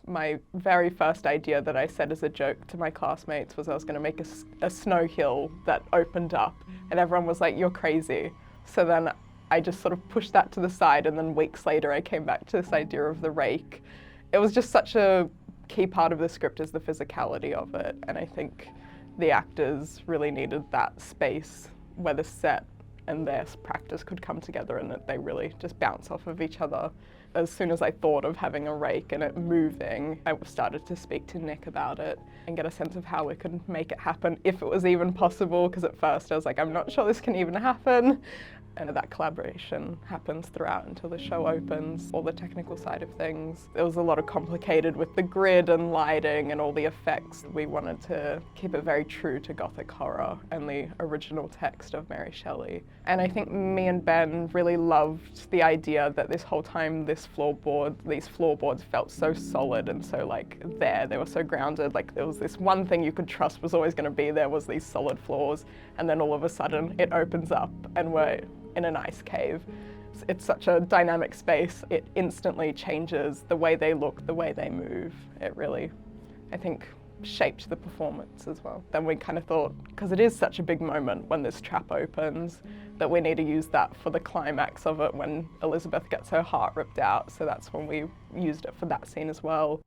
My very first idea that I said as a joke to my classmates was I was going to make a snow hill that opened up, and everyone was like, "You're crazy." So then I just sort of pushed that to the side, and then weeks later I came back to this idea of the rake. It was just such a key part of the script is the physicality of it, and I think the actors really needed that space where the set and their practice could come together and that they really just bounce off of each other. As soon as I thought of having a rake and it moving, I started to speak to Nick about it and get a sense of how we could make it happen, if it was even possible, because at first I was like, I'm not sure this can even happen. And that collaboration happens throughout until the show opens, all the technical side of things. It was a lot of complicated with the grid and lighting and all the effects. We wanted to keep it very true to Gothic horror and the original text of Mary Shelley. And I think me and Ben really loved the idea that this whole time these floorboards felt so solid and so they were so grounded. Like there was this one thing you could trust was always going to be there, was these solid floors, and then all of a sudden it opens up and we're in an ice cave. It's such a dynamic space. It instantly changes the way they look, the way they move. It really, I think, shaped the performance as well. Then we kind of thought, because it is such a big moment when this trap opens, that we need to use that for the climax of it when Elizabeth gets her heart ripped out. So that's when we used it for that scene as well.